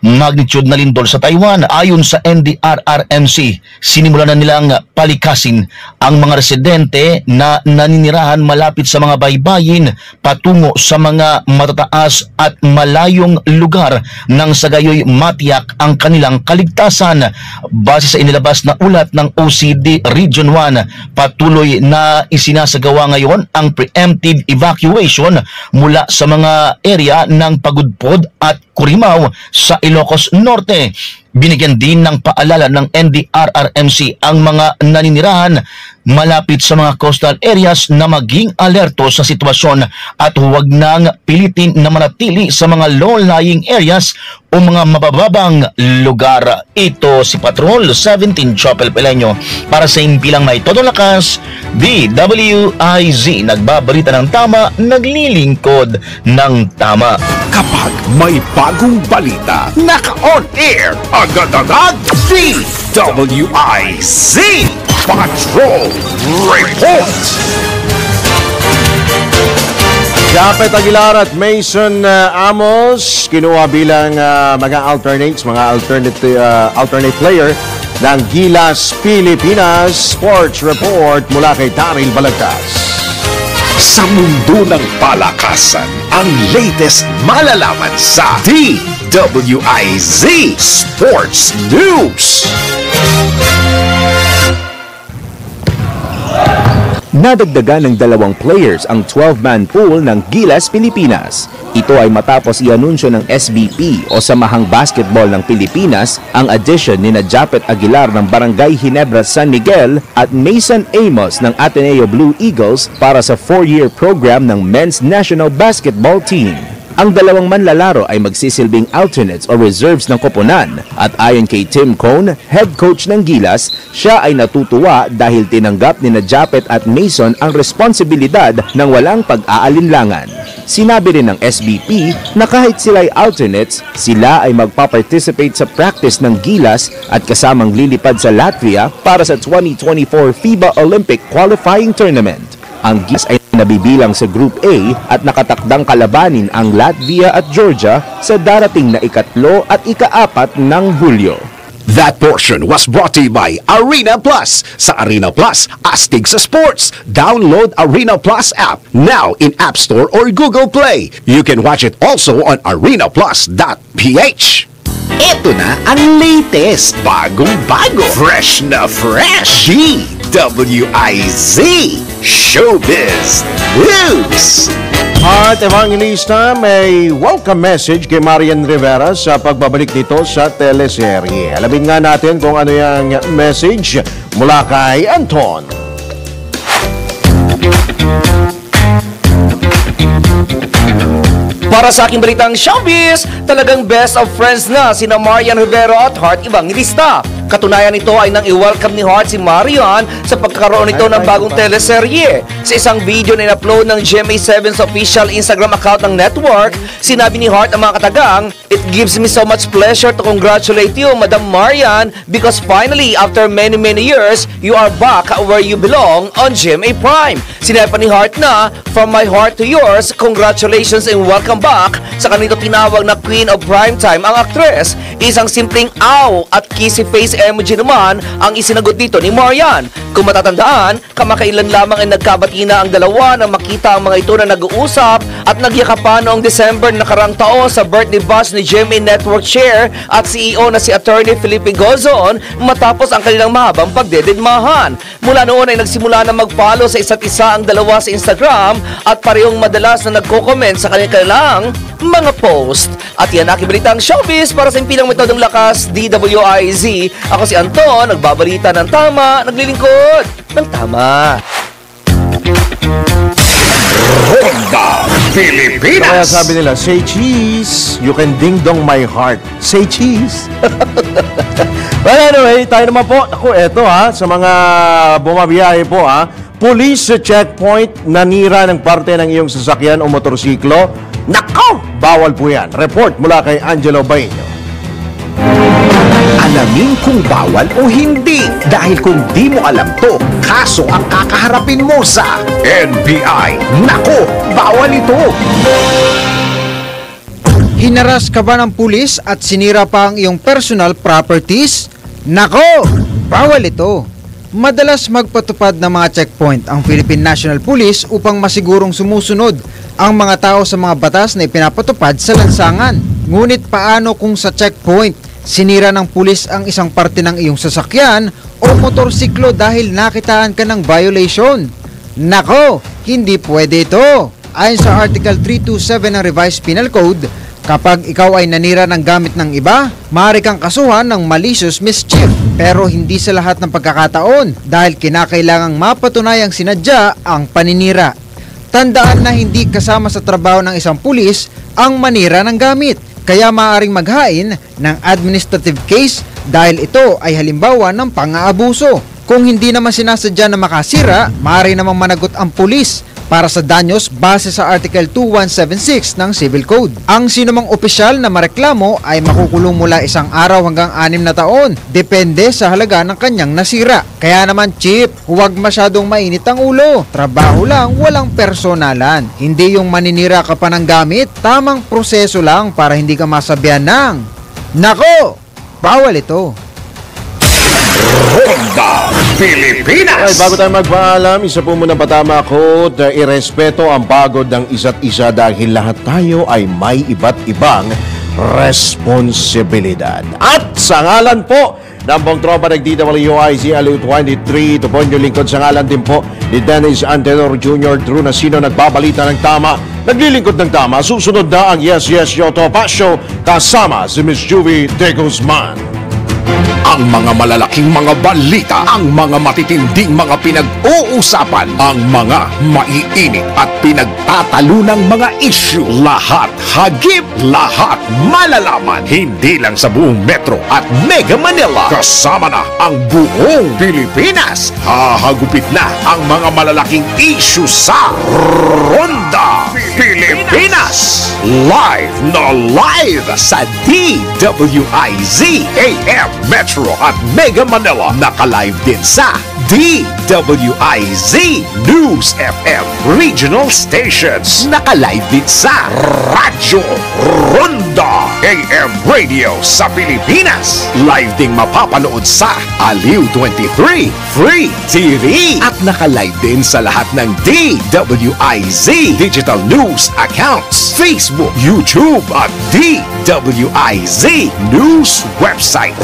magnitude na lindol sa Taiwan. Ayon sa NDRRMC, sinimulan na nilang palikasin ang mga residente na naninirahan malapit sa mga baybayin patungo sa mga matataas at malayong lugar nang sa gayoy matiyak ang kanilang kaligtasan. Base sa inilabas na ulat ng OCD Region 1, patuloy na isinasagawa ngayon ang preemptive evacuation mula sa mga area ng Pagudpod at Curimaw sa Ilocos Norte. Binigyan din ng paalala ng NDRRMC ang mga naninirahan malapit sa mga coastal areas na maging alerto sa sitwasyon at huwag nang pilitin na manatili sa mga low-lying areas o mga mabababang lugar. Ito si Patrol 17 Chopel Pileño para sa impilang may todong lakas, DWIZ, nagbabalita ng tama, naglilingkod ng tama. Kapag may bagong balita, naka-on air, agad-agad, DWIZ Patrol Report! Japet Aguilar at Mason Amos kinuha bilang mga alternate player ng Gilas Pilipinas. Sports Report mula kay Daryl Balagtas. Sa mundo ng palakasan, ang latest malalaman sa DWIZ Sports News. Nadagdagan ng 2 players ang 12-man pool ng Gilas Pilipinas. Ito ay matapos i-anunsyo ng SBP o Samahang Basketball ng Pilipinas ang addition ni Japet Aguilar ng Barangay Ginebra San Miguel at Mason Amos ng Ateneo Blue Eagles para sa 4-year program ng Men's National Basketball Team. Ang 2 manlalaro ay magsisilbing alternates o reserves ng koponan at ayon kay Tim Cone, head coach ng Gilas, siya ay natutuwa dahil tinanggap ni Japet at Mason ang responsibilidad ng walang pag-aalinlangan. Sinabi rin ng SBP na kahit sila ay alternates, sila ay magpa-participate sa practice ng Gilas at kasamang lilipad sa Latvia para sa 2024 FIBA Olympic Qualifying Tournament. Ang Gilas ay nabibilang sa Group A at nakatakdang kalabanin ang Latvia at Georgia sa darating na ika-3 at ika-4 ng Hulyo. That portion was brought to you by Arena Plus. Sa Arena Plus, astig sa sports. Download Arena Plus app now in App Store or Google Play. You can watch it also on arenaplus.ph. Ito na ang latest, bagong-bago, fresh na fresh, DWIZ Showbiz News. At Evangelista, may welcome message kay Marian Rivera sa pagbabalik nito sa teleserye. Alamin nga natin kung ano yung message mula kay Anton. Para sa aking balitang showbiz, talagang best of friends na sina Marian Rivera at Heart Evangelista. Katunayan nito ay nang i-welcome ni Hart si Marian sa pagkakaroon nito ng bagong teleserye. Sa isang video na in-upload ng GMA7's official Instagram account ng network, sinabi ni Hart ang mga katagang, "It gives me so much pleasure to congratulate you, Madam Marian, because finally, after many years, you are back where you belong on GMA Prime." Sinabi pa ni Hart na, "From my heart to yours, congratulations and welcome back." Sa kanito tinawag na Queen of Primetime ang aktres. Isang simpleng aw at kissy face emoji naman ang isinagot dito ni Marian. Kung matatandaan, kamakailan lamang ay nagkabati na ang dalawa nang makita ang mga ito na nag-uusap at nagyakapan noong December nakarang taon sa birthday bash ni GMA Network Chair at CEO na si Attorney Felipe Gozon matapos ang kanilang mahabang pagdededmahan. Mula noon ay nagsimula na mag-follow sa isa't isa ang dalawa sa Instagram at parehong madalas na nagko-comment sa kanilang mga post. At yan aking balitang showbiz para sa impilang metodong lakas, DWIZ. Ako si Anton, nagbabalita ng tama, naglilingkod ng tama. Ronda Pilipinas. Kaya sabi nila, say cheese, you can ding-dong my heart. Say cheese. Well, anyway, tayo naman po. Ako, eto sa mga bumabiyahe po police checkpoint, nanira ng parte ng iyong sasakyan o motorsiklo. Nako! Bawal po yan. Report mula kay Angelo Baino. Alamin kung bawal o hindi. Dahil kung di mo alam to, kaso ang kakaharapin mo sa NBI. Nako! Bawal ito! Hinaras ka ba ng pulis at sinira pa ang iyong personal properties? Nako! Bawal ito! Madalas magpatupad ng mga checkpoint ang Philippine National Police upang masigurong sumusunod ang mga tao sa mga batas na ipinapatupad sa lansangan. Ngunit paano kung sa checkpoint sinira ng pulis ang isang parte ng iyong sasakyan o motorsiklo dahil nakitaan ka ng violation? Nako, hindi pwede ito. Ayon sa Article 327 ng Revised Penal Code, kapag ikaw ay nanira ng gamit ng iba, maaari kang kasuhan ng malicious mischief. Pero hindi sa lahat ng pagkakataon dahil kinakailangang mapatunayang sinadya ang paninira. Tandaan na hindi kasama sa trabaho ng isang pulis ang manira ng gamit. Kaya maaaring maghain ng administrative case dahil ito ay halimbawa ng pang-aabuso. Kung hindi naman sinasadya na makasira, maaari namang managot ang pulis para sa danyos base sa Article 2176 ng Civil Code. Ang sinumang opisyal na mareklamo ay makukulong mula 1 araw hanggang 6 na taon, depende sa halaga ng kanyang nasira. Kaya naman, Chief, huwag masyadong mainit ang ulo. Trabaho lang, walang personalan. Hindi yung maninira ka pa ng gamit, tamang proseso lang para hindi ka masabihan ng nako, bawal ito. Ronda Pilipinas. Ay, bago tayo magpaalam, isa po muna patama ko at irespeto ang pagod ng isa't isa dahil lahat tayo ay may iba't ibang responsibilidad. At sa ngalan po ng buong tropa ng DWIZ Aliw 23, ito po yung lingkod sa ngalan din po ni Dennis Antenor Jr. True na sino nagbabalita ng tama, naglilingkod ng tama. Susunod na ang Yes Yes Yoto Pa Show kasama si Miss Juvie De Guzman. Ang mga malalaking mga balita, ang mga matitinding mga pinag-uusapan, ang mga maiinit at pinagtatalunang mga issue. Lahat hagip, lahat malalaman. Hindi lang sa buong Metro at Mega Manila. Kasama na ang buong Pilipinas. Hahagupit na ang mga malalaking issue sa Ronda Pilipinas. Live na live sa DWIZ AM Metro at Mega Manila. Naka-live din sa DWIZ News FM Regional Stations. Naka-live din sa Radyo Ronda AM Radio sa Pilipinas. Live ding mapapanood sa Aliw 23 Free TV. At naka-live din sa lahat ng DWIZ Digital News accounts, Facebook, YouTube at DWIZ News website.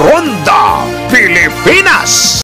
Ronda Pilipinas.